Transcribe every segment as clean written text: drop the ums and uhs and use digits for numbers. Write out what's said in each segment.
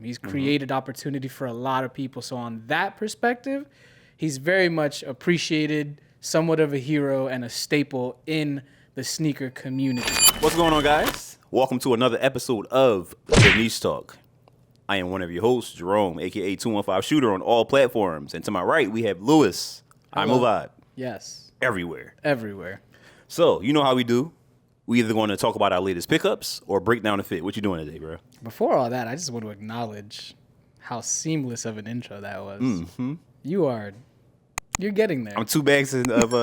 He's created opportunity for a lot of people. So on that perspective, he's very much appreciated, somewhat of a hero and a staple in the sneaker community. What's going on, guys? Welcome to another episode of The Niche Talk. I am one of your hosts, Jerome, a.k.a. 215 Shooter on all platforms. And to my right, we have Lewis. I'm a vibe. Yes. Everywhere. Everywhere. So, you know how we do. We either going to talk about our latest pickups or break down the fit. What you doing today, bro? Before all that, I just want to acknowledge how seamless of an intro that was. Mm-hmm. You're getting there. I'm 2 bags of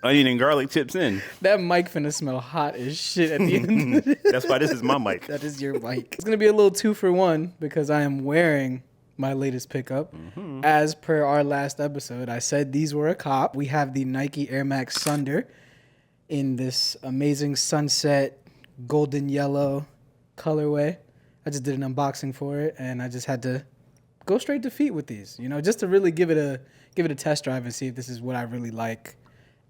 onion and garlic chips in. That mic finna smell hot as shit at the end of it. That's why this is my mic. That is your mic. It's going to be a little 2-for-1 because I am wearing my latest pickup. Mm-hmm. As per our last episode, I said these were a cop. We have the Nike Air Max Thunder in this amazing sunset golden yellow colorway. I just did an unboxing for it, and I just had to go straight to feet with these, just to really give it a test drive and see if this is what I really like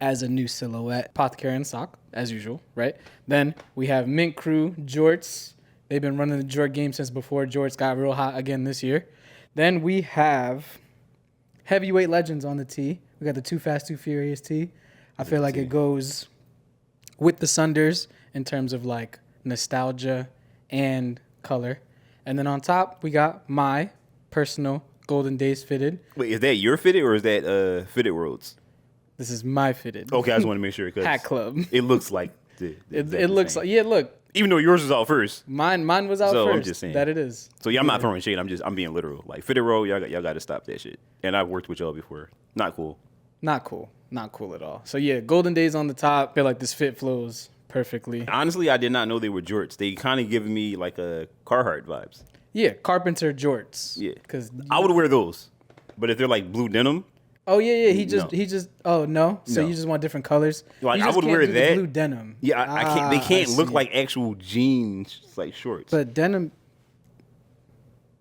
as a new silhouette. Apothecary and sock, as usual, right? Then we have Mint Crew jorts. They've been running the jort game since before jorts got real hot again this year. Then we have Heavyweight Legends on the tee. We got the Too Fast, Too Furious tee. I feel like it goes with the Sunders in terms of like nostalgia and color. And then on top, we got my personal Golden Days fitted. Wait, is that your fitted or is that Fitted Worlds? This is my fitted. Okay, I just want to make sure. Hat Club. It looks like it looks like, yeah, look. Even though yours was out first. Mine was out first. I'm just saying. That it is. So yeah, I'm not throwing shade. I'm being literal. Like Fitted Roll, y'all got to stop that shit. And I've worked with y'all before. Not cool. Not cool at all. So yeah, Golden Days on the top. Feel like this fit flows perfectly. Honestly, I did not know they were jorts. They kind of give me like a Carhartt vibes. Yeah, Carpenter jorts. Yeah, because I would wear those. But if they're like blue denim. Oh yeah. He just. Oh no. So you just want different colors. Like I would wear that blue denim. Yeah, I can't. They can't look like actual jeans, like shorts. But denim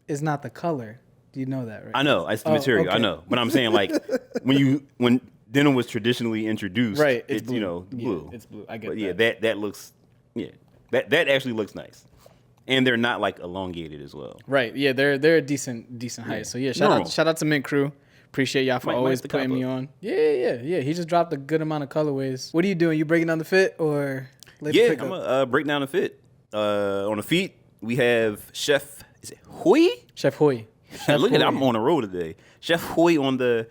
is not the color. Do you know that, right? I know. It's the material. Okay. I know. But I'm saying like when denim was traditionally introduced, right? It's blue. Yeah, it's blue. I get but that. Yeah, that looks. Yeah, that actually looks nice. And they're not like elongated as well. Right. Yeah, they're a decent height. Yeah. So yeah, shout out to Mint Crew. Appreciate y'all for always putting me on. Yeah. He just dropped a good amount of colorways. What are you doing? You breaking down the fit or? I'm gonna break down the fit. On the feet we have Chef. Is it Hoy? Chef Hoy. Look at that. I'm on the road today. Chef Hoy on the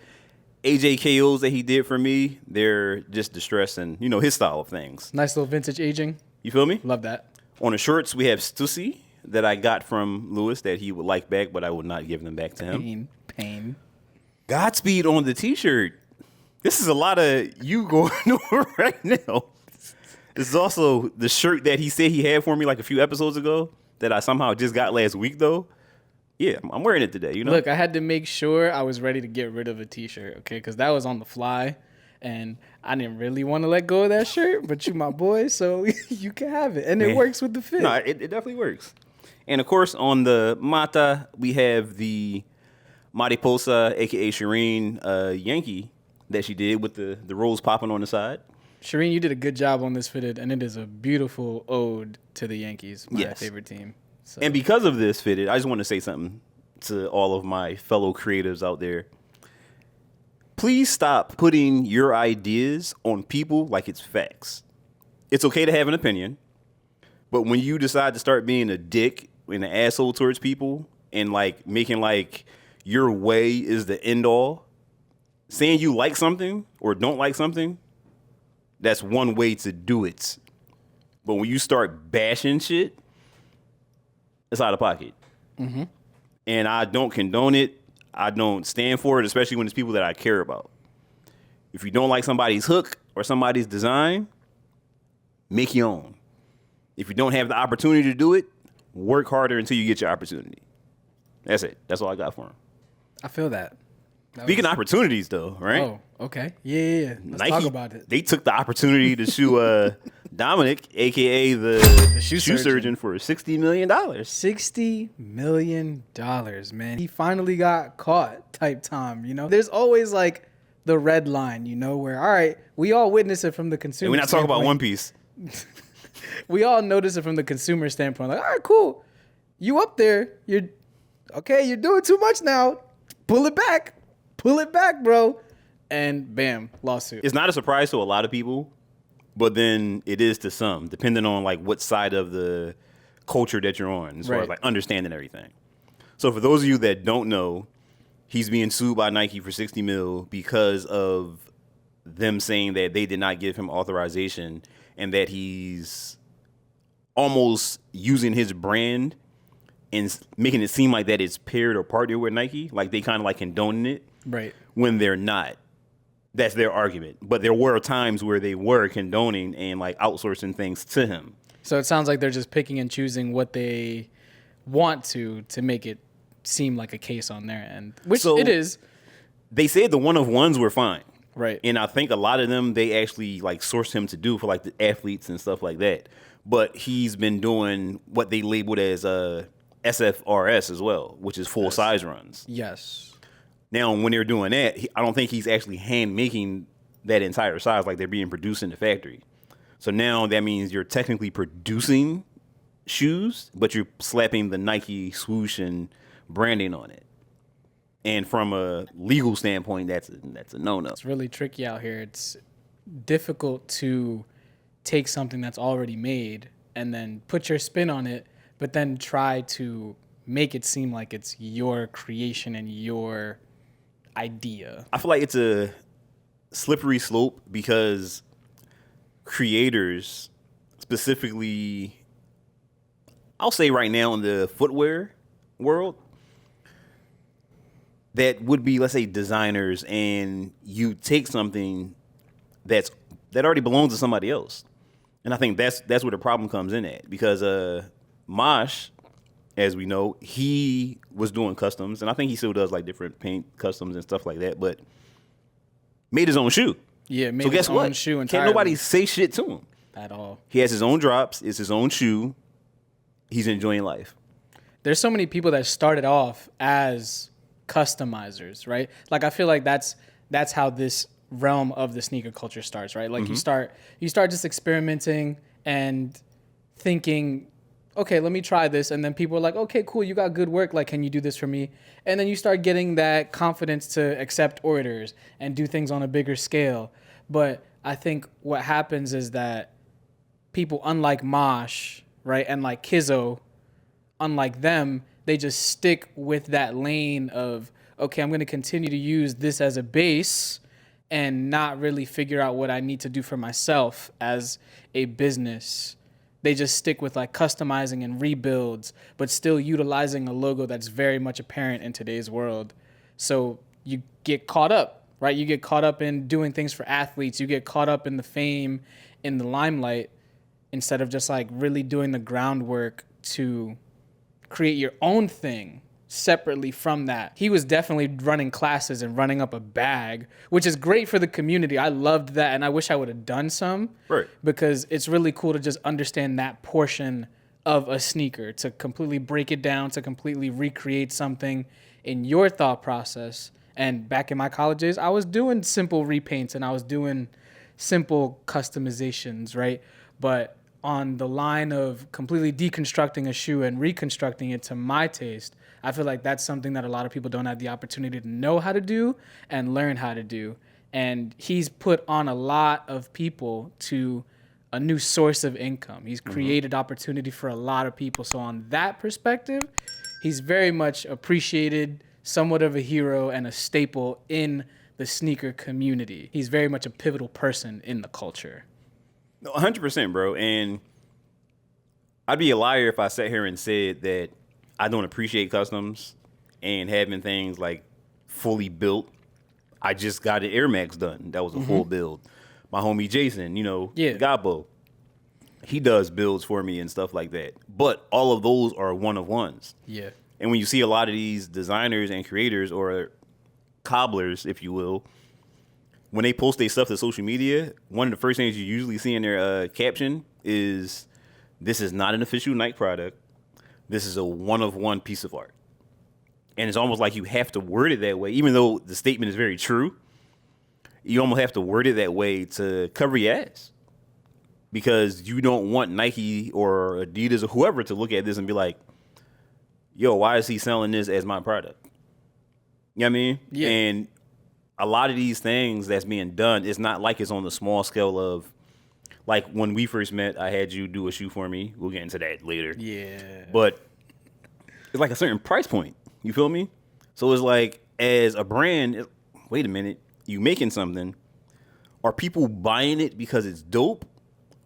AJKOs that he did for me. They're just distressed and his style of things. Nice little vintage aging. You feel me? Love that. On the shorts, we have Stussy that I got from Lewis that he would like back, but I would not give them back to him. Pain. Godspeed on the T-shirt. This is a lot of you going on right now. This is also the shirt that he said he had for me like a few episodes ago that I somehow just got last week, though. Yeah, I'm wearing it today, Look, I had to make sure I was ready to get rid of a T-shirt, okay? Because that was on the fly. And I didn't really want to let go of that shirt, but you my boy, so you can have it. And it works with the fit. No, it definitely works. And, of course, on the Mata, we have the Mariposa, a.k.a. Shireen Yankee, that she did with the rolls popping on the side. Shireen, you did a good job on this fitted, and it is a beautiful ode to the Yankees, my favorite team. So. And because of this fitted, I just want to say something to all of my fellow creatives out there. Please stop putting your ideas on people like it's facts. It's okay to have an opinion, but when you decide to start being a dick and an asshole towards people and like making like your way is the end all, saying you like something or don't like something, that's one way to do it. But when you start bashing shit, it's out of pocket. Mm-hmm. And I don't condone it. I don't stand for it, especially when it's people that I care about. If you don't like somebody's hook or somebody's design, make your own. If you don't have the opportunity to do it, work harder until you get your opportunity. That's it. That's all I got for him. I feel that. Speaking of opportunities, though, right? Oh, okay. Yeah. Let's talk about it. They took the opportunity to sue Dominic, a.k.a. the shoe surgeon, for $60 million. $60 million, man. He finally got caught type time, There's always, like, the red line, where, all right, we all witness it from the consumer and we're not talking about One Piece. We all notice it from the consumer standpoint. Like, all right, cool. You up there. You're Okay, you're doing too much now. Pull it back. Pull it back, bro. And bam, lawsuit. It's not a surprise to a lot of people, but then it is to some, depending on like what side of the culture that you're on, as far as like understanding everything. So for those of you that don't know, he's being sued by Nike for 60 mil because of them saying that they did not give him authorization and that he's almost using his brand and making it seem like that it's paired or partnered with Nike, like they kind of like condoning it, Right. when they're not. That's their argument. But there were times where they were condoning and like outsourcing things to him. So it sounds like they're just picking and choosing what they want to make it seem like a case on their end, which So- it is. They said the one of ones were fine. Right. And I think a lot of them they actually like sourced him to do for like the athletes and stuff like that. But he's been doing what they labeled as SFRS as well, which is full size runs. Yes. Now, when they're doing that, I don't think he's actually hand making that entire size like they're being produced in the factory. So now that means you're technically producing shoes, but you're slapping the Nike swoosh and branding on it. And from a legal standpoint, that's a no-no. It's really tricky out here. It's difficult to take something that's already made and then put your spin on it, but then try to make it seem like it's your creation and your idea. I feel like it's a slippery slope because creators, specifically, I'll say right now in the footwear world, that would be, let's say, designers, and you take something that already belongs to somebody else. And I think that's where the problem comes in at, because Mosh, as we know, he was doing customs, and I think he still does like different paint customs and stuff like that, but made his own shoe. Yeah, made So guess his own what? shoe Can't entirely. nobody say shit to him. At all. He has his own drops. It's his own shoe. He's enjoying life. There's so many people that started off as customizers, right? Like I feel like that's how this realm of the sneaker culture starts, right? Like you start just experimenting and thinking, okay, let me try this, and then people are like, okay, cool, you got good work, like can you do this for me? And then you start getting that confidence to accept orders and do things on a bigger scale. But I think what happens is that people unlike Mosh, right, and like Kizzo, unlike them, they just stick with that lane of, okay, I'm going to continue to use this as a base and not really figure out what I need to do for myself as a business. They just stick with like customizing and rebuilds, but still utilizing a logo that's very much apparent in today's world. So you get caught up, right? You get caught up in doing things for athletes. You get caught up in the fame, in the limelight, instead of just like really doing the groundwork to create your own thing separately from that. He was definitely running classes and running up a bag, which is great for the community. I loved that, and I wish I would have done some. Right. Because it's really cool to just understand that portion of a sneaker, to completely break it down, to completely recreate something in your thought process. And back in my college days, I was doing simple repaints and I was doing simple customizations, right? But on the line of completely deconstructing a shoe and reconstructing it to my taste, I feel like that's something that a lot of people don't have the opportunity to know how to do and learn how to do. And he's put on a lot of people to a new source of income. He's created opportunity for a lot of people. So on that perspective, he's very much appreciated, somewhat of a hero and a staple in the sneaker community. He's very much a pivotal person in the culture. 100%, bro. And I'd be a liar if I sat here and said that I don't appreciate customs and having things like fully built. I just got an Air Max done. That was a full build. My homie Jason, Gabo, he does builds for me and stuff like that. But all of those are one of ones. Yeah. And when you see a lot of these designers and creators, or cobblers, if you will, when they post their stuff to social media, one of the first things you usually see in their caption is, "This is not an official Nike product. This is a one-of-one piece of art." And it's almost like you have to word it that way, even though the statement is very true. You almost have to word it that way to cover your ass, because you don't want Nike or Adidas or whoever to look at this and be like, yo, why is he selling this as my product? You know what I mean? Yeah. And a lot of these things that's being done, it's not like it's on the small scale of, like when we first met, I had you do a shoe for me. We'll get into that later. Yeah. But it's like a certain price point. You feel me? So it's like, as a brand, wait a minute, you making something. Are people buying it because it's dope?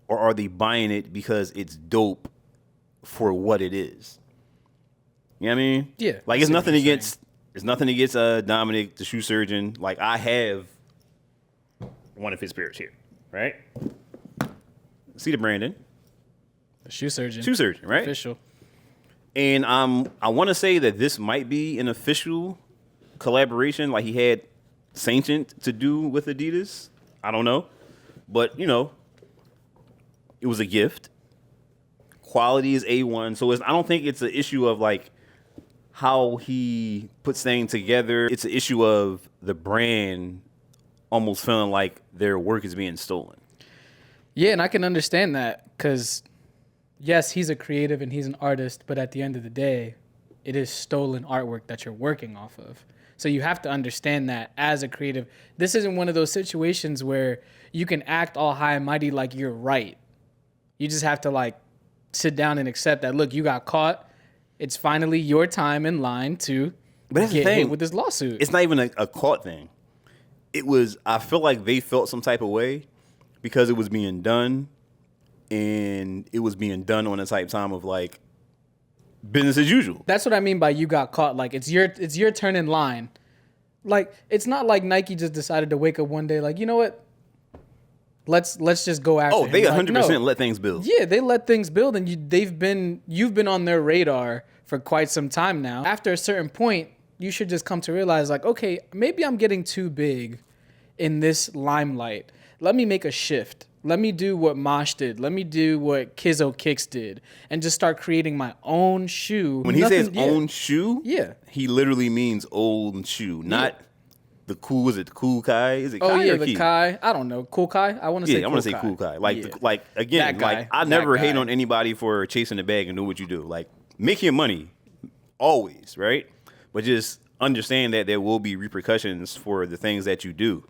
Or are they buying it because it's dope for what it is? You know what I mean? Yeah, Like, I it's see what nothing you're against Dominic, the shoe surgeon. Like, I have one of his pairs here, right? See the branding. The shoe surgeon. Shoe surgeon, right? Official. And I want to say that this might be an official collaboration, like he had Saintient to do with Adidas. I don't know. But, you know, it was a gift. Quality is A1. So I don't think it's an issue of, like, how he puts things together. It's an issue of the brand almost feeling like their work is being stolen. Yeah, and I can understand that because, yes, he's a creative and he's an artist, but at the end of the day, it is stolen artwork that you're working off of. So you have to understand that as a creative. This isn't one of those situations where you can act all high and mighty like you're right. You just have to, like, sit down and accept that, look, you got caught. It's finally your time in line to that's get the thing. hit with this lawsuit. It's not even a caught thing. It was, I feel like they felt some type of way because it was being done, and it was being done on a type time of, like, business as usual. That's what I mean by you got caught. Like, it's your turn in line. Like, it's not like Nike just decided to wake up one day like, you know what? Let's just go after Oh, him. they Like, 100% no. let things build. Yeah, they let things build, and you've been on their radar for quite some time now. After a certain point, you should just come to realize, like, okay, maybe I'm getting too big in this limelight. Let me make a shift. Let me do what Mosh did. Let me do what Kizzo Kicks did, and just start creating my own shoe. When he says own shoe, Yeah. he literally means old shoe, not the cool. Is it the Cool Kai? Is it Kai Oh yeah, or the Key? Kai. I don't know. Cool Kai. I want to say. Yeah, I want to say Cool Kai. Like, Yeah. like again, That guy. like I That never hate guy. on anybody for chasing the bag and do what you do. Like, make your money, always, right? But just understand that there will be repercussions for the things that you do.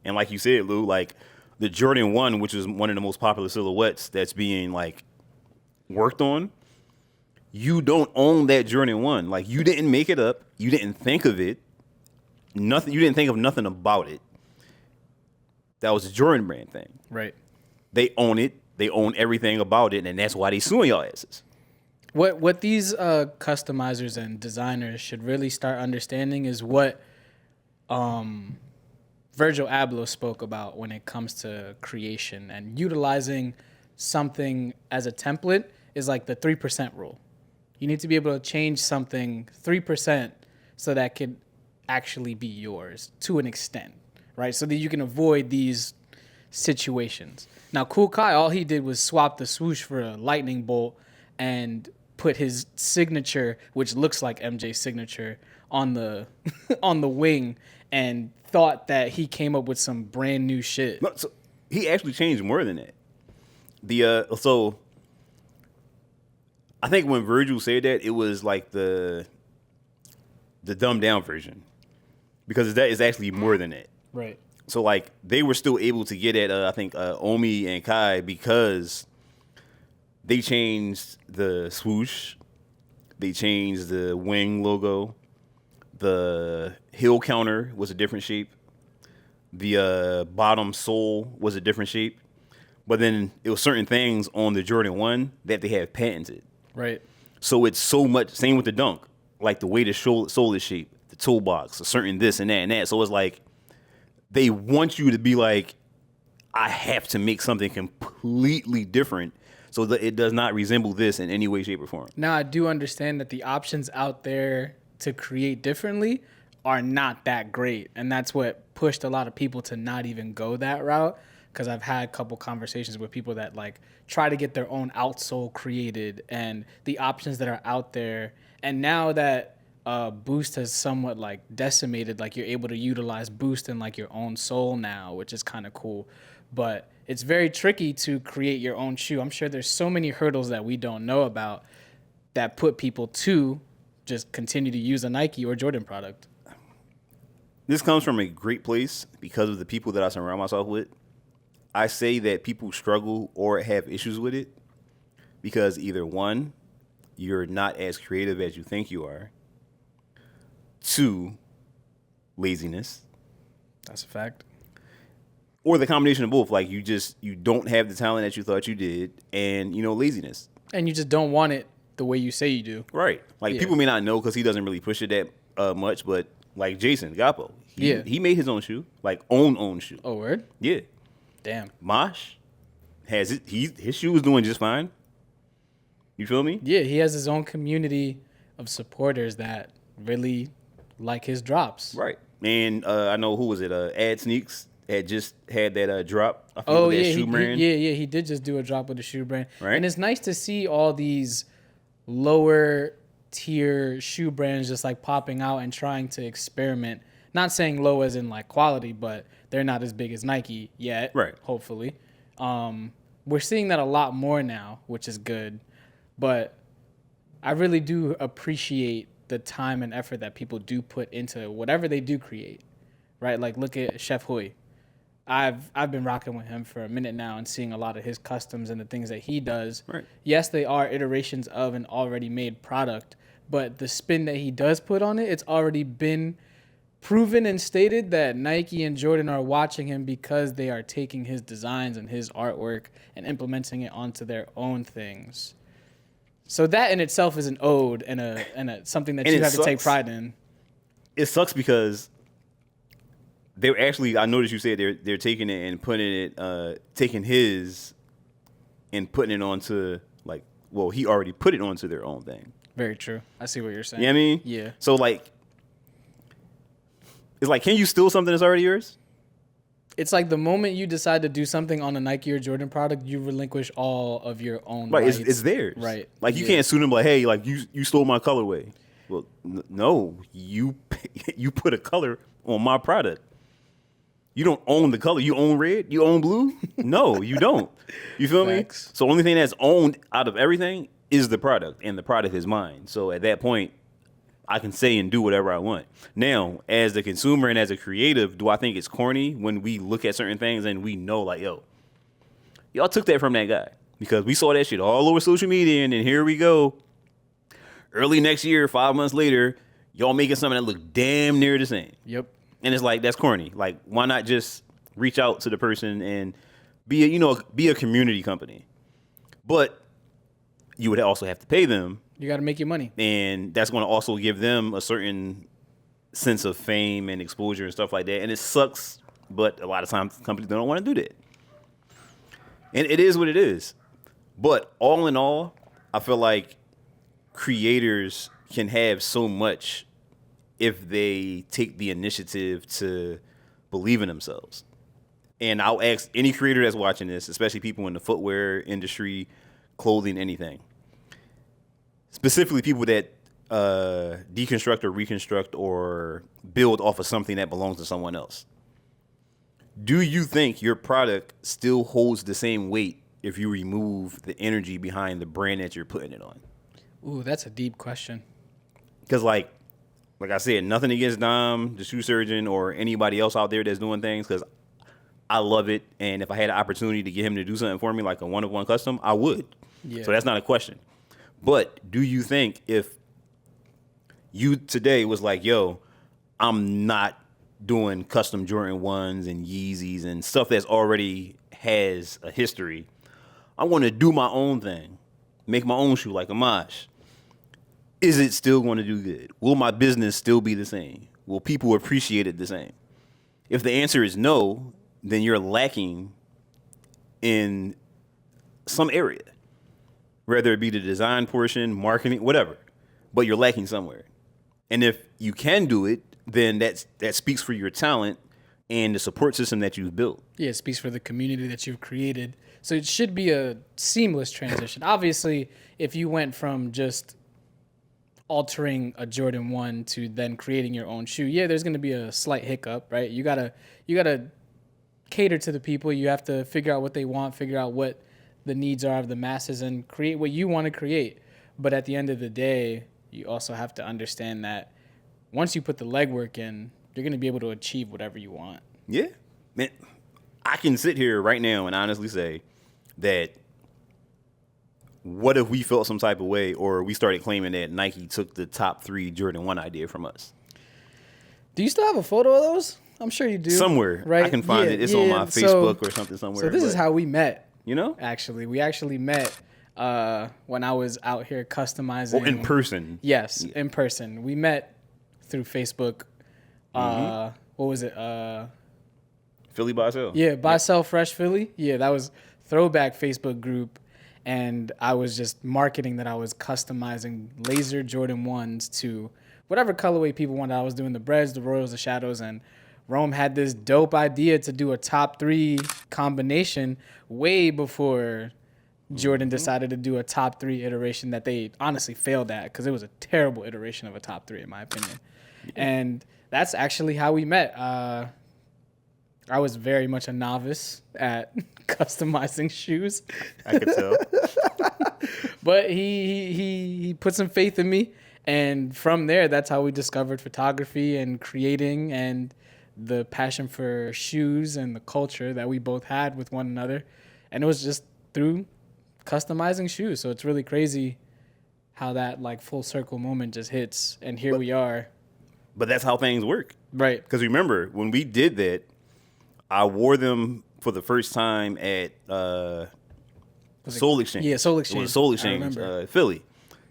And like you said, Lou, like the Jordan 1, which is one of the most popular silhouettes that's being, like, worked on, you don't own that Jordan 1. Like, you didn't make it up. You didn't think of it. Nothing. You didn't think of nothing about it. That was a Jordan brand thing. Right. They own it. They own everything about it, and that's why they suing y'all asses. What these customizers and designers should really start understanding is what Virgil Abloh spoke about when it comes to creation and utilizing something as a template is like the 3% rule. You need to be able to change something 3% so that could actually be yours to an extent, right? So that you can avoid these situations. Now, Cool Kai, all he did was swap the swoosh for a lightning bolt and put his signature, which looks like MJ's signature, on the on the wing, and thought that he came up with some brand new shit. No, so he actually changed more than that. So I think when Virgil said that, it was like the dumbed down version, because that is actually more than that. Right. So, like, they were still able to get at, I think, Omi and Kai, because they changed the swoosh, they changed the wing logo, the heel counter was a different shape, the bottom sole was a different shape, but then it was certain things on the Jordan 1 that they have patented. Right. So it's so much, same with the Dunk, like the way the sole is shaped, the toolbox, a certain this and that and that. So it's like, they want you to be like, I have to make something completely different so that it does not resemble this in any way, shape, or form. Now, I do understand that the options out there to create differently are not that great. And that's what pushed a lot of people to not even go that route. Because I've had a couple conversations with people that, like, try to get their own outsole created and the options that are out there. And now that Boost has somewhat, like, decimated, like, you're able to utilize Boost in, like, your own sole now, which is kind of cool. But it's very tricky to create your own shoe. I'm sure there's so many hurdles that we don't know about. that put people to just continue to use a Nike or Jordan product? This comes from a great place because of the people that I surround myself with. I say that people struggle or have issues with it because either one, you're not as creative as you think you are. Two, laziness. That's a fact. Or the combination of both. Like you don't have the talent that you thought you did, and laziness. And you just don't want it the way you say you do. Right. Like people may not know because he doesn't really push it that much, but like Jason Gapo, he made his own shoe, like own shoe. Oh, word? Yeah. Damn. Mosh has it. His shoe is doing just fine. You feel me? Yeah, he has his own community of supporters that really like his drops. Right. And I know who was it? Ad Sneaks had just had that drop. I Oh that yeah, shoe brand. he did just do a drop with the shoe brand. Right. And it's nice to see all these lower tier shoe brands just like popping out and trying to experiment. Not saying low as in like quality, but they're not as big as Nike yet. Right. Hopefully. We're seeing that a lot more now, which is good. But I really do appreciate the time and effort that people do put into whatever they do create. Right? Like look at Chef Hui. I've been rocking with him for a minute now and seeing a lot of his customs and the things that he does. Right. Yes, they are iterations of an already made product, but the spin that he does put on it, it's already been proven and stated that Nike and Jordan are watching him because they are taking his designs and his artwork and implementing it onto their own things. So that in itself is an ode and a something that you have to take pride in. It sucks because they're actually, I noticed you said they're taking it and putting it, taking his and putting it onto he already put it onto their own thing. Very true. I see what you're saying. You know what I mean? Yeah. So it's like, can you steal something that's already yours? It's like the moment you decide to do something on a Nike or Jordan product, you relinquish all of your own rights. It's theirs. Right. Like you can't sue them like, hey, like you stole my colorway. Well, no, you put a color on my product. You don't own the color. You own red? You own blue? No, you don't. You feel Facts. me? So only thing that's owned out of everything is the product, and the product is mine. So at that point, I can say and do whatever I want. Now, as the consumer and as a creative, do I think it's corny when we look at certain things and we know like, yo, y'all took that from that guy? Because we saw that shit all over social media, and then here we go. Early next year, 5 months later, y'all making something that look damn near the same. Yep. And it's like, that's corny. Like, why not just reach out to the person and be a community company? But you would also have to pay them. You got to make your money. And that's going to also give them a certain sense of fame and exposure and stuff like that. And it sucks, but a lot of times companies don't want to do that. And it is what it is. But all in all, I feel like creators can have so much if they take the initiative to believe in themselves. And I'll ask any creator that's watching this, especially people in the footwear industry, clothing, anything. Specifically people that deconstruct or reconstruct or build off of something that belongs to someone else. Do you think your product still holds the same weight if you remove the energy behind the brand that you're putting it on? Ooh, that's a deep question. Because like I said, nothing against Dom, the shoe surgeon, or anybody else out there that's doing things, because I love it. And if I had an opportunity to get him to do something for me, like a one-of-one custom, I would. Yeah. So that's not a question. But do you think if you today was like, yo, I'm not doing custom Jordan 1s and Yeezys and stuff that's already has a history, I want to do my own thing, make my own shoe like a Mosh. Is it still going to do good? Will my business still be the same? Will people appreciate it the same? If the answer is no, then you're lacking in some area, whether it be the design portion, marketing, whatever, but you're lacking somewhere. And if you can do it, then that speaks for your talent and the support system that you've built. Yeah, it speaks for the community that you've created. So it should be a seamless transition. Obviously, if you went from just altering a Jordan 1 to then creating your own shoe, yeah, there's going to be a slight hiccup, right? You gotta cater to the people. You have to figure out what they want, figure out what the needs are of the masses, and create what you want to create. But at the end of the day, you also have to understand that once you put the legwork in, you're going to be able to achieve whatever you want. Yeah. Man, I can sit here right now and honestly say that what if we felt some type of way or we started claiming that Nike took the top 3 Jordan 1 idea from us? Do you still have a photo of those? I'm sure you do. Somewhere. Right? I can find it. It's on my Facebook or something somewhere. So this is how we met. You know? Actually, we actually met when I was out here customizing. Oh, in person. Yes, in person. We met through Facebook. What was it? Philly by Sell. Yeah, Buy Sell Fresh Philly. Yeah, that was throwback Facebook group. And I was just marketing that I was customizing laser Jordan 1s to whatever colorway people wanted. I was doing the Breads, the Royals, the Shadows, and Rome had this dope idea to do a top 3 combination way before Jordan decided to do a top 3 iteration that they honestly failed at because it was a terrible iteration of a top 3 in my opinion. And that's actually how we met. I was very much a novice at customizing shoes. I could tell. But he put some faith in me. And from there, that's how we discovered photography and creating and the passion for shoes and the culture that we both had with one another. And it was just through customizing shoes. So it's really crazy how that like full circle moment just hits. And here we are. But that's how things work. Right. Because remember, when we did that, I wore them for the first time at Soul Exchange. Yeah, Soul Exchange. It was Soul I Exchange, remember. Philly.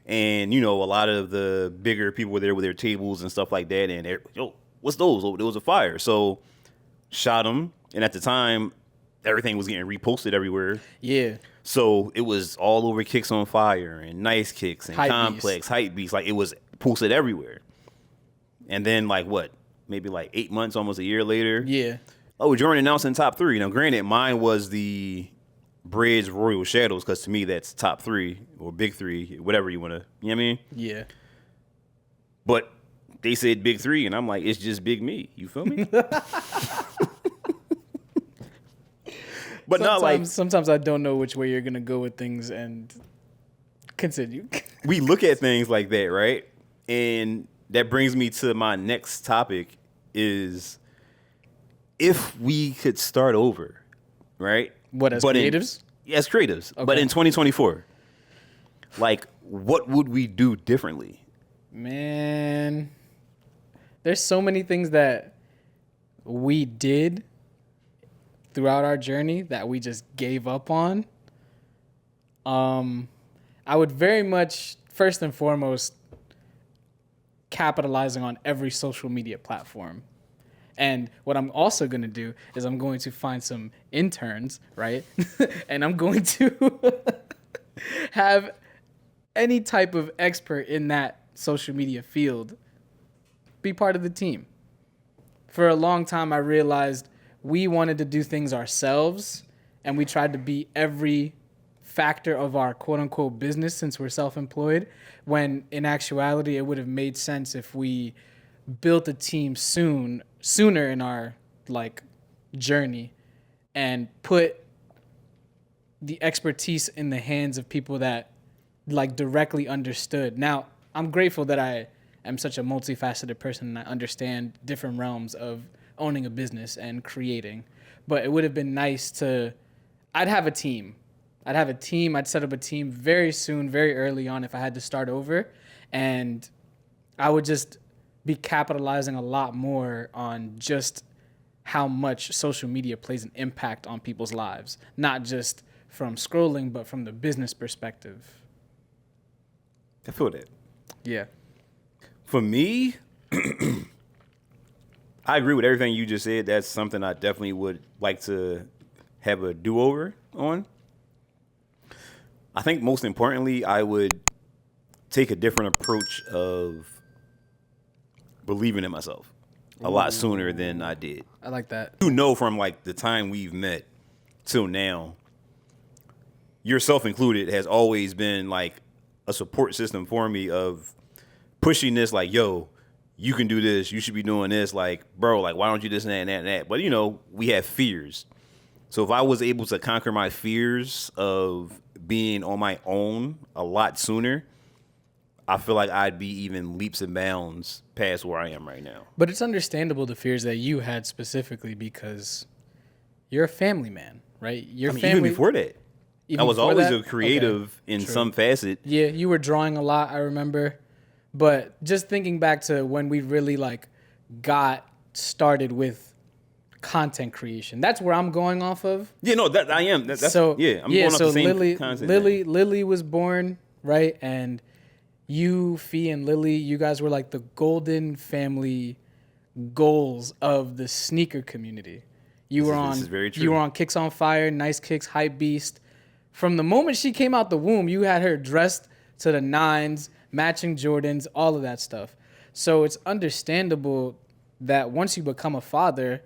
And, you know, a lot of the bigger people were there with their tables and stuff like that. And, yo, what's those? Oh, there was a fire. So, shot them. And at the time, everything was getting reposted everywhere. Yeah. So, it was all over Kicks on Fire and Nice Kicks and Hypebeast. Complex, Hypebeast. Like, it was posted everywhere. And then, like, what? Maybe like 8 months, almost a year later. Yeah. Oh, Jordan announcing top 3. Now, granted, mine was the Breads Royal Shadows because to me that's top 3 or big 3, whatever you want to, you know what I mean? Yeah. But they said big 3, and I'm like, it's just big me. You feel me? But not like sometimes I don't know which way you're gonna go with things and continue. we look at things like that, right? And that brings me to my next topic is if we could start over, right? What, as But creatives? As creatives. But Okay. in 2024, like, what would we do differently? Man, there's so many things that we did throughout our journey that we just gave up on. I would very much, first and foremost, capitalizing on every social media platform. And what I'm also going to do is I'm going to find some interns, right? And I'm going to have any type of expert in that social media field be part of the team. For a long time, I realized we wanted to do things ourselves, and we tried to be every factor of our quote-unquote business since we're self-employed, when in actuality, it would have made sense if we built a team sooner in our like journey and put the expertise in the hands of people that like directly understood. Now, I'm grateful that I am such a multifaceted person and I understand different realms of owning a business and creating. But it would have been nice to, I'd have a team. I'd set up a team very soon, very early on if I had to start over. And I would just be capitalizing a lot more on just how much social media plays an impact on people's lives. Not just from scrolling, but from the business perspective. I feel that. Yeah. For me, I agree with everything you just said. That's something I definitely would like to have a do-over on. I think most importantly, I would take a different approach of believing in myself a lot sooner than I did. I like that. You know, from like the time we've met till now, yourself included, has always been like a support system for me of pushing this, like, yo, you can do this, you should be doing this, like, bro, like, why don't you this and that and that and that? But, you know, we have fears. So if I was able to conquer my fears of being on my own a lot sooner, I feel like I'd be even leaps and bounds past where I am right now. But it's understandable the fears that you had specifically because you're a family man, right? Your family. Even before that, I was always a creative in True. some facet. Yeah, you were drawing a lot, I remember. But just thinking back to when we really like got started with content creation, that's where I'm going off of. Yeah, no, that I am. I'm so going off the same content. Lily was born, right? And you, Fee, and Lily, you guys were like the golden family goals of the sneaker community. You were on Kicks on Fire, Nice Kicks, Hype Beast. From the moment she came out the womb, you had her dressed to the nines, matching Jordans, all of that stuff. So it's understandable that once you become a father,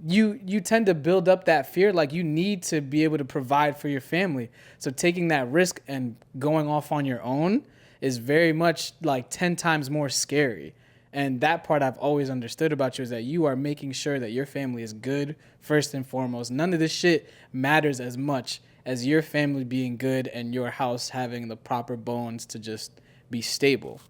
you tend to build up that fear. Like, you need to be able to provide for your family. So taking that risk and going off on your own is very much like 10 times more scary. And that part I've always understood about you is that you are making sure that your family is good first and foremost. None of this shit matters as much as your family being good and your house having the proper bones to just be stable.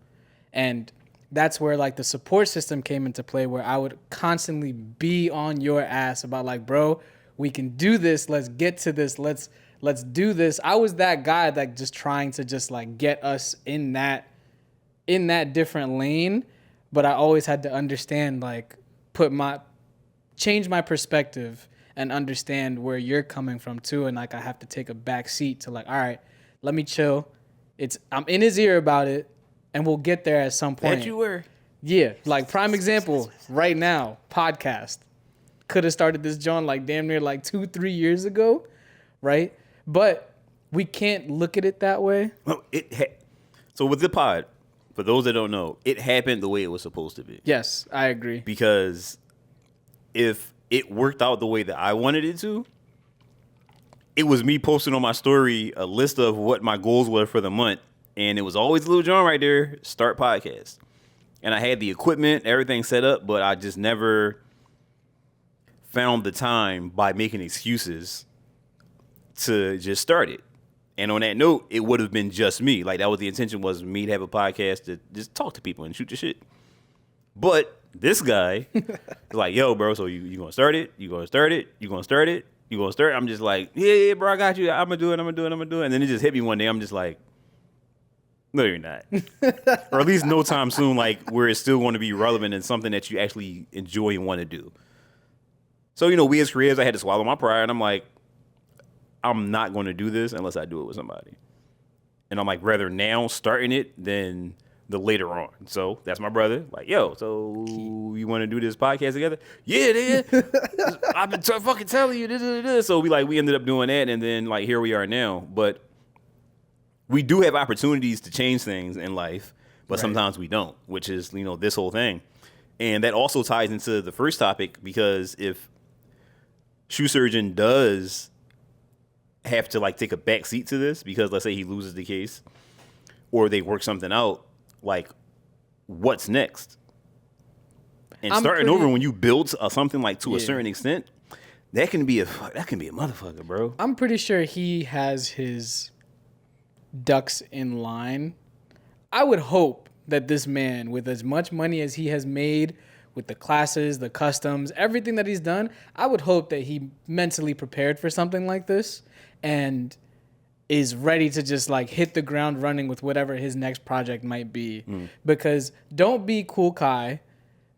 And that's where like the support system came into play, where I would constantly be on your ass about like, bro, we can do this. Let's get to this. Let's do this. I was that guy that just trying to just like get us in that different lane. But I always had to understand, like, change my perspective and understand where you're coming from too. And like, I have to take a back seat to like, all right, let me chill. I'm in his ear about it, and we'll get there at some point. That you were. Yeah, like prime example right now, podcast. Could have started this joint like damn near like 2-3 years ago, right? But we can't look at it that way. No, so with the pod, for those that don't know, it happened the way it was supposed to be. Yes, I agree. Because if it worked out the way that I wanted it to, it was me posting on my story a list of what my goals were for the month. And it was always Lil Jon right there, start podcast. And I had the equipment, everything set up, but I just never found the time by making excuses to just start it. And on that note, it would have been just me. Like, that was the intention, was me to have a podcast to just talk to people and shoot the shit. But this guy is like, yo, bro, so you going to start it? You going to start it? You going to start it? You going to start it? I'm just like, yeah, bro, I got you. I'm going to do it. And then it just hit me one day. I'm just like, no, you're not. Or at least no time soon, like, where it's still going to be relevant and something that you actually enjoy and want to do. So, we as creators, I had to swallow my pride. And I'm like, I'm not going to do this unless I do it with somebody. And I'm like, rather now starting it than the later on. So that's my brother. Like, yo, so you want to do this podcast together? Yeah, dude. I've been fucking telling you this. So we ended up doing that. And then like, here we are now. But we do have opportunities to change things in life, but sometimes we don't, which is, this whole thing. And that also ties into the first topic, because if Shoe Surgeon does have to like take a back seat to this, because let's say he loses the case or they work something out, like, what's next? And starting over when you build something like to a certain extent, that can be a motherfucker, bro. I'm pretty sure he has his ducks in line. I would hope that this man, with as much money as he has made, with the classes, the customs, everything that he's done, I would hope that he mentally prepared for something like this and is ready to just like hit the ground running with whatever his next project might be. Because don't be Cool Kai.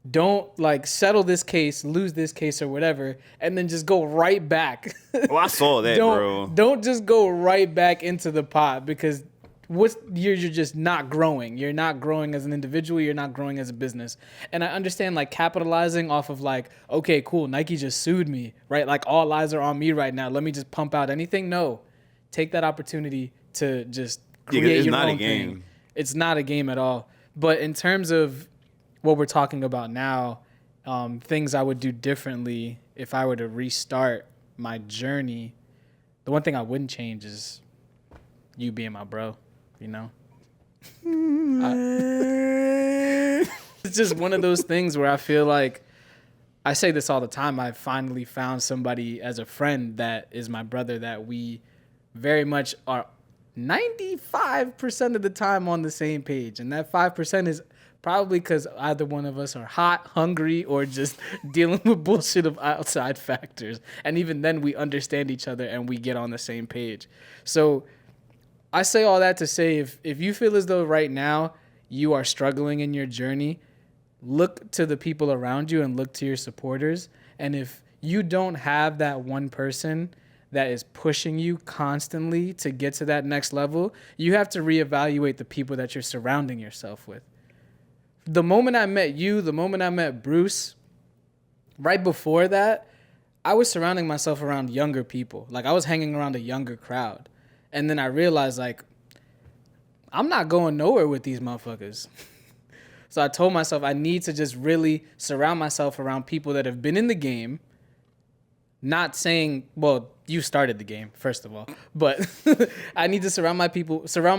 Don't like settle this case, lose this case or whatever, and then just go right back. Well, I saw that, bro. Don't just go right back into the pot, because you're just not growing. You're not growing as an individual. You're not growing as a business. And I understand like capitalizing off of like, okay, cool, Nike just sued me, right? Like all eyes are on me right now. Let me just pump out anything. No, take that opportunity to just create your own thing. It's not a game at all. But in terms of what we're talking about now, things I would do differently if I were to restart my journey, the one thing I wouldn't change is you being my bro. It's just one of those things where I feel like, I say this all the time, I finally found somebody as a friend that is my brother, that we very much are 95% of the time on the same page. And that 5% is probably because either one of us are hot, hungry, or just dealing with bullshit of outside factors. And even then, we understand each other and we get on the same page. So I say all that to say, if you feel as though right now you are struggling in your journey, look to the people around you and look to your supporters. And if you don't have that one person that is pushing you constantly to get to that next level, you have to reevaluate the people that you're surrounding yourself with. The moment I met you, the moment I met Bruce, right before that, I was surrounding myself around younger people. Like, I was hanging around a younger crowd. And then I realized, like, I'm not going nowhere with these motherfuckers. So I told myself I need to just really surround myself around people that have been in the game. Not saying, well, you started the game, first of all, but I need to surround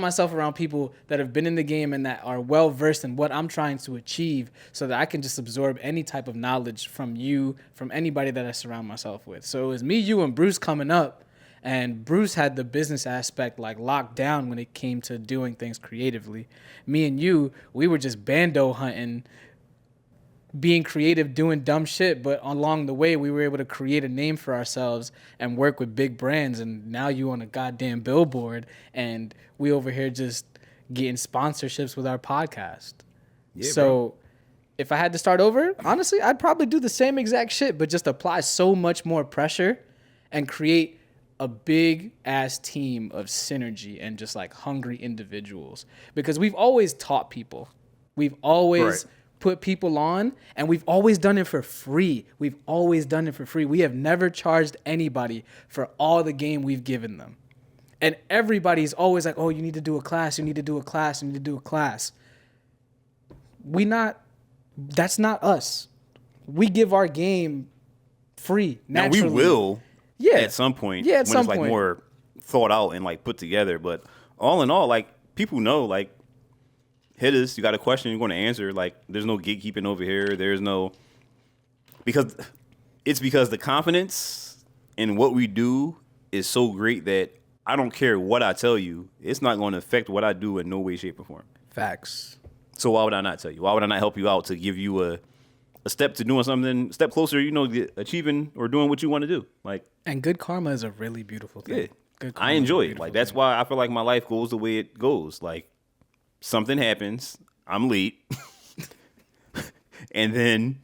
myself around people that have been in the game and that are well versed in what I'm trying to achieve, so that I can just absorb any type of knowledge from you, from anybody that I surround myself with. So it was me, you, and Bruce coming up, and Bruce had the business aspect like locked down when it came to doing things creatively. Me and you, we were just bando hunting, being creative, doing dumb shit, but along the way we were able to create a name for ourselves and work with big brands. And now you on a goddamn billboard, and we over here just getting sponsorships with our podcast. Yeah, so bro, if I had to start over, honestly, I'd probably do the same exact shit, but just apply so much more pressure and create a big ass team of synergy and just like hungry individuals. Because we've always taught people. We've always put people on, and we've always done it for free. We have never charged anybody for all the game we've given them. And everybody's always like, oh, you need to do a class. That's not us. We give our game free, naturally. Now we will, at some point, when it's like more thought out and like put together. But all in all, like, people know, like, hit us. You got a question, you're going to answer. Like, there's no gatekeeping over here. There's no, because the confidence in what we do is so great that I don't care what I tell you. It's not going to affect what I do in no way, shape, or form. Facts. So why would I not tell you? Why would I not help you out to give you a step to doing something, step closer, achieving or doing what you want to do? Like, and good karma is a really beautiful thing. Yeah. Good karma, I enjoy it. Like, that's why I feel like my life goes the way it goes. Like, something happens, I'm late, and then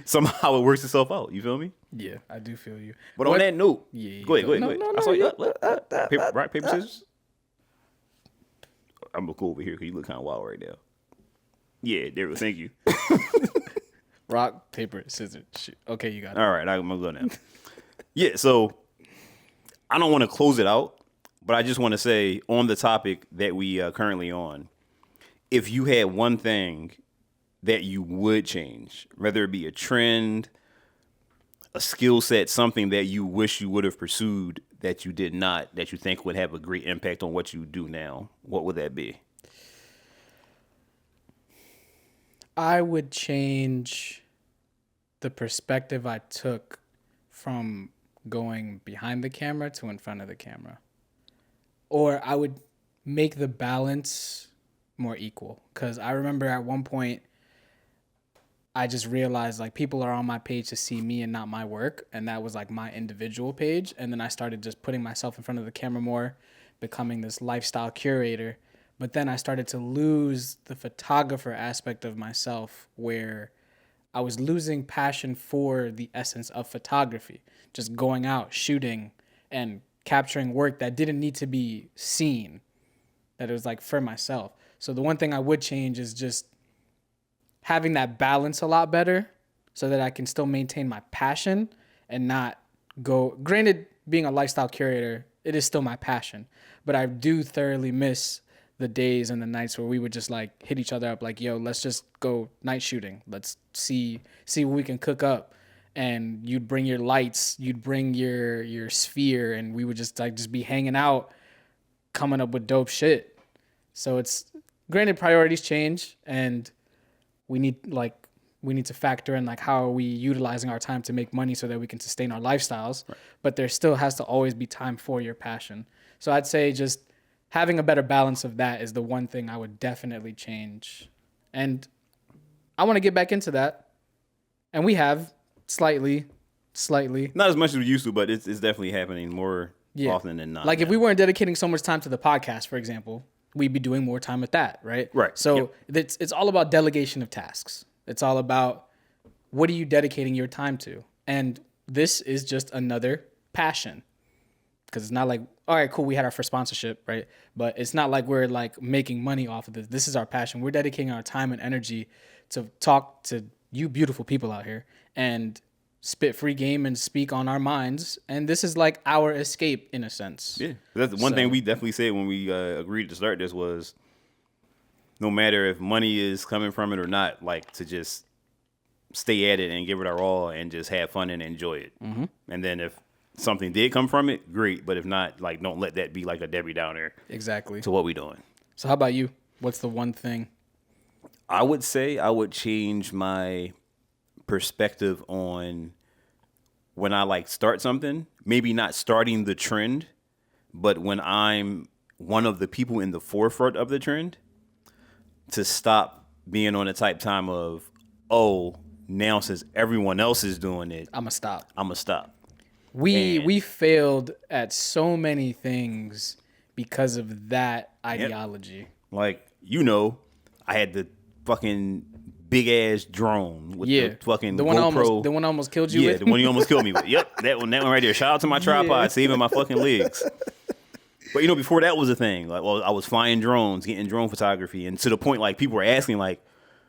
somehow it works itself out. You feel me? Yeah, I do feel you. But on that note, go ahead. No, I saw you. Rock, paper, scissors. I'm gonna go over here because you look kind of wild right now. Yeah, there we go. Thank you. Rock, paper, scissors. Shoot. Okay, you got it. All right, I'm gonna go now. Yeah, so I don't want to close it out, but I just want to say, on the topic that we are currently on, if you had one thing that you would change, whether it be a trend, a skill set, something that you wish you would have pursued that you did not, that you think would have a great impact on what you do now, what would that be? I would change the perspective I took from going behind the camera to in front of the camera. Or I would make the balance more equal. Because I remember at one point, I just realized, like, people are on my page to see me and not my work. And that was like my individual page. And then I started just putting myself in front of the camera more, becoming this lifestyle curator. But then I started to lose the photographer aspect of myself, where I was losing passion for the essence of photography. Just going out, shooting, and capturing work that didn't need to be seen, that it was like for myself. So the one thing I would change is just having that balance a lot better, so that I can still maintain my passion and not go, granted, being a lifestyle curator, it is still my passion, but I do thoroughly miss the days and the nights where we would just like hit each other up like, yo, let's just go night shooting. Let's see what we can cook up. And you'd bring your lights, you'd bring your sphere, and we would just be hanging out, coming up with dope shit. So it's, granted, priorities change, and we need to factor in like how are we utilizing our time to make money so that we can sustain our lifestyles. Right. But there still has to always be time for your passion. So I'd say just having a better balance of that is the one thing I would definitely change. And I want to get back into that. And we have slightly. Not as much as we used to, but it's definitely happening more often than not. Like if we weren't dedicating so much time to the podcast, for example, we'd be doing more time with that, right? Right. So it's all about delegation of tasks. It's all about what are you dedicating your time to? And this is just another passion. Because it's not like, all right, cool, we had our first sponsorship, right? But it's not like we're like making money off of this. This is our passion. We're dedicating our time and energy to talk to you beautiful people out here and spit free game and speak on our minds. And this is like our escape in a sense. Yeah. That's the one thing we definitely said when we agreed to start this was no matter if money is coming from it or not, like to just stay at it and give it our all and just have fun and enjoy it. Mm-hmm. And then if something did come from it, great. But if not, like don't let that be like a Debbie Downer. Exactly. To what we doing. So how about you? What's the one thing? I would say I would change my perspective on when I like start something, maybe not starting the trend, but when I'm one of the people in the forefront of the trend, to stop being on the type time of, oh, now since everyone else is doing it, I'm gonna stop. We failed at so many things because of that ideology. Yep. Like, I had the fucking big ass drone with the fucking GoPro. The one almost killed you with? Yeah, the one you almost killed me with. Yep, that one right there. Shout out to my tripod, saving my fucking legs. But before that was a thing. Like, well, I was flying drones, getting drone photography, and to the point like people were asking like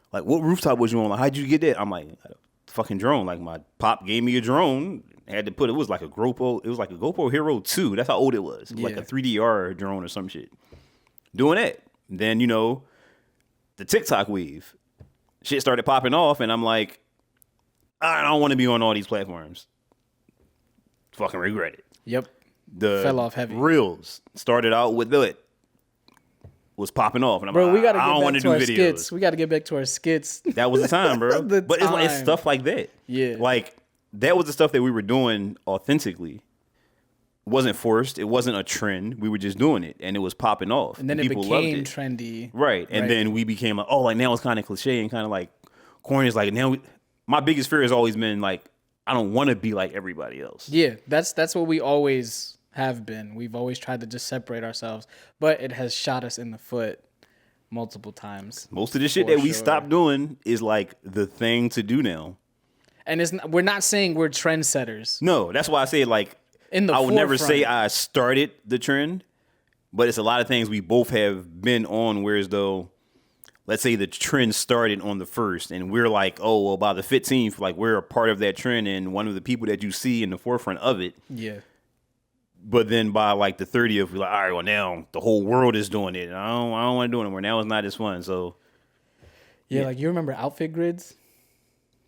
what rooftop was you on? Like, how'd you get that? I'm like, fucking drone. Like my pop gave me a drone. Had to it was like a GoPro. It was like a GoPro Hero 2. That's how old it was. It was like a 3DR drone or some shit. Doing that. Then the TikTok wave. Shit started popping off, and I'm like, I don't want to be on all these platforms. Fucking regret it. Yep. Fell off heavy. Reels started out with it. Was popping off, and I'm like, I don't want to do videos. Skits. We got to get back to our skits. That was the time, bro. But it's stuff like that. Yeah. Like, that was the stuff that we were doing authentically. It wasn't forced. It wasn't a trend. We were just doing it, and it was popping off. And then people became trendy. Right. And then we became like, oh, like now it's kind of cliche and kind of like corny. It's like now my biggest fear has always been like, I don't want to be like everybody else. Yeah, that's what we always have been. We've always tried to just separate ourselves, but it has shot us in the foot multiple times. Most of the shit that we stopped doing is like the thing to do now. And we're not saying we're trendsetters. No, that's why I say like, I would never say I started the trend, but it's a lot of things we both have been on, whereas though, let's say the trend started on the 1st and we're like, oh, well, by the 15th, like we're a part of that trend and one of the people that you see in the forefront of it. Yeah. But then by like the 30th, we're like, all right, well now the whole world is doing it. And I don't want to do it anymore. Now it's not as fun. So. Yeah, like you remember outfit grids?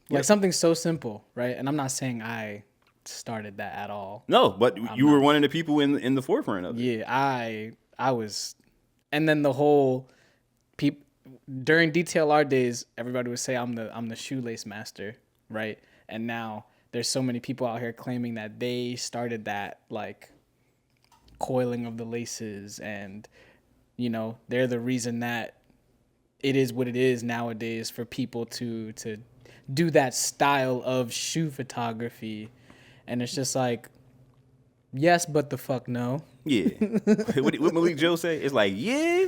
Like something so simple, right? And I'm not saying I started that at all. No, but you were one of the people in the forefront of it. Yeah, I was, and then the whole during detail art days, everybody would say I'm the shoelace master, right? And now there's so many people out here claiming that they started that like coiling of the laces, and they're the reason that it is what it is nowadays for people to do that style of shoe photography. And it's just like, yes, but the fuck no. Yeah. What Malik Joe say? It's like, yeah,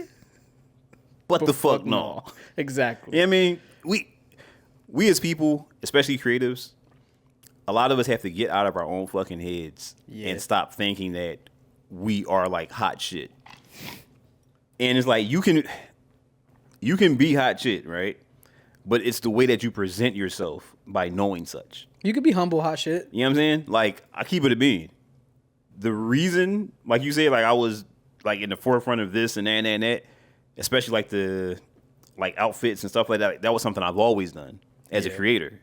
but the fuck no. Exactly. Yeah, I mean, we as people, especially creatives, a lot of us have to get out of our own fucking heads and stop thinking that we are like hot shit. And it's like you can be hot shit, right? But it's the way that you present yourself by knowing such. You could be humble hot shit. You know what I'm saying? Like, I keep it a bean. The reason, like you said, like I was like in the forefront of this and that and that, especially like the like outfits and stuff like that. That was something I've always done as a creator.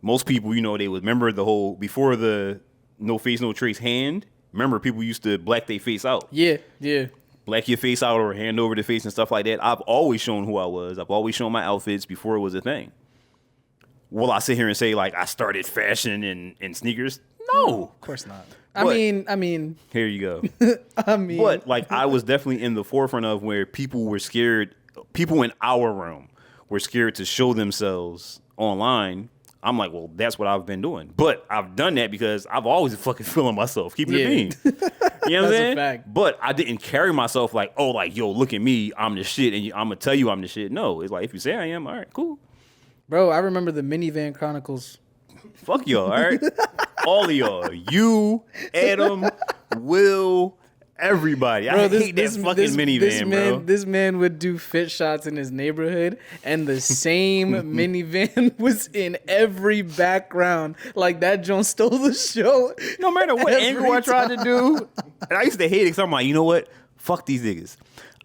Most people, they would remember the whole, before the no face, no trace hand, remember people used to black their face out. Yeah, yeah. Black your face out or hand over the face and stuff like that. I've always shown who I was. I've always shown my outfits before it was a thing. Will I sit here and say, like, I started fashion and sneakers? No. Of course not. I But mean, here you go. I mean, But like I was definitely in the forefront of where people were scared. People in our realm were scared to show themselves online. I'm like, well, that's what I've been doing. But I've done that because I've always fucking feeling myself, keeping it Yeah. being. You know what I'm That's a saying? fact. But I didn't carry myself like, oh, like, yo, look at me, I'm the shit, and I'm gonna tell you I'm the shit. No, it's like if you say I am, all right, cool. bro, I remember the Minivan Chronicles. Fuck y'all, all right? All of y'all. You, Adam, Will, everybody. I hate that fucking minivan, This man would do fit shots in his neighborhood, and the same minivan was in every background. Like that Jones stole the show. No matter what every angle I tried to time. do. And I used to hate it because I'm like, you know what? Fuck these niggas.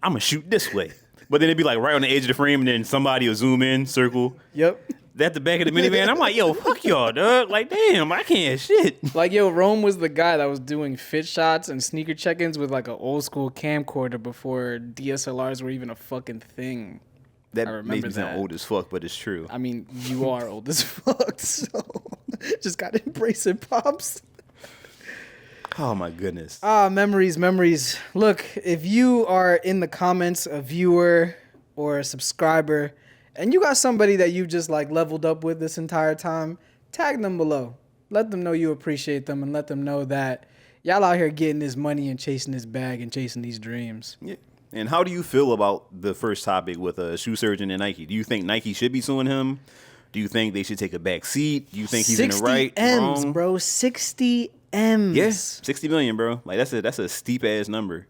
I'm going to shoot this way. But then it'd be like right on the edge of the frame, and then somebody will zoom in, circle. Yep. At the back of the minivan. I'm like, yo, fuck y'all, dog. Like, damn, I can't shit. Like, yo, Rome was the guy that was doing fit shots and sneaker check-ins with like an old school camcorder before DSLRs were even a fucking thing. That I makes remember me sound that. old as fuck, but it's true. I mean, you are old as fuck, so just gotta embrace it, pops. Oh my goodness. Memories. Look, if you are in the comments a viewer or a subscriber and you got somebody that you just like leveled up with this entire time, tag them below. Let them know you appreciate them and let them know that y'all out here getting this money and chasing this bag and chasing these dreams. Yeah. And how do you feel about the first topic with a shoe surgeon and Nike? Do you think Nike should be suing him? Do you think they should take a back seat? Do you think he's in the right? 60 M's, wrong? bro. 60 M's. Yes, 60 million, bro. Like that's a steep ass number.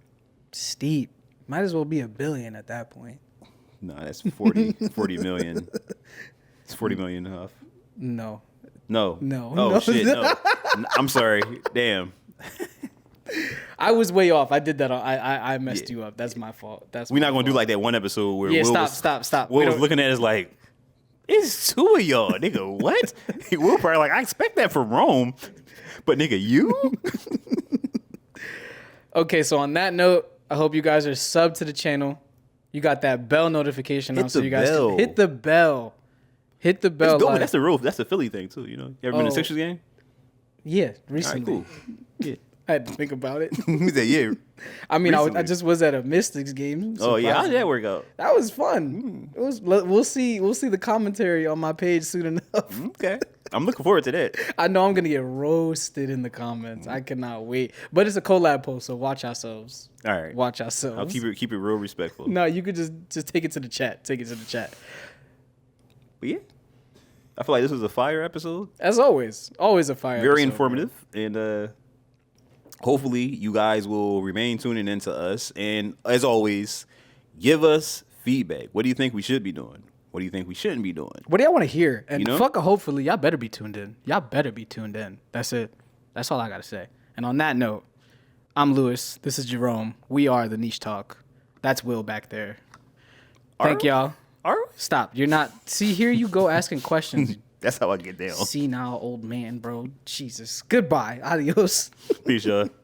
Steep. Might as well be $1 billion at that point. No, that's 40 million. It's 40 million enough. No. No. No. Oh No. shit. No. I'm sorry. Damn. I was way off. I did that. I messed you up. That's my fault. We're not gonna do like that one episode where Yeah, Will stop. Will We was don't- looking at us like, it's two of y'all, nigga. What? Will probably like, I expect that from Rome, but nigga, you? Okay, so on that note, I hope you guys are subbed to the channel. You got that bell notification on, so the you guys bell. can hit the bell. Hit the bell. It's dope. like- That's a Philly thing too. You know, you ever been to Oh. Sixers game? yeah, All right, recently. cool. Yeah. I had to think about it. He said, yeah. I mean, I Recently. just was at a Mystics game. Oh yeah, how did surprisingly. that work out? That was fun. It was. We'll see the commentary on my page soon enough. Okay, I'm looking forward to that. I know I'm gonna get roasted in the comments. I cannot wait. But it's a collab post, so watch ourselves. All right, Watch ourselves. I'll keep it real respectful. No, you could just take it to the chat. Take it to the chat. But yeah, I feel like this was a fire episode. As always a fire. Very episode, informative, and hopefully you guys will remain tuning into us. And as always, give us feedback. What do you think we should be doing? What do you think we shouldn't be doing? What do y'all want to hear? And You know? fuck a hopefully, y'all better be tuned in. Y'all better be tuned in. That's it. That's all I gotta say. And on that note, I'm Lewis. This is Jerome. We are the Niche Talk. That's Will back there. Thank we? y'all. Are we? Stop. You're not. See, here you go asking questions. That's how I get down. See now, old man, bro. Jesus. Goodbye. Adios. Peace, y'all.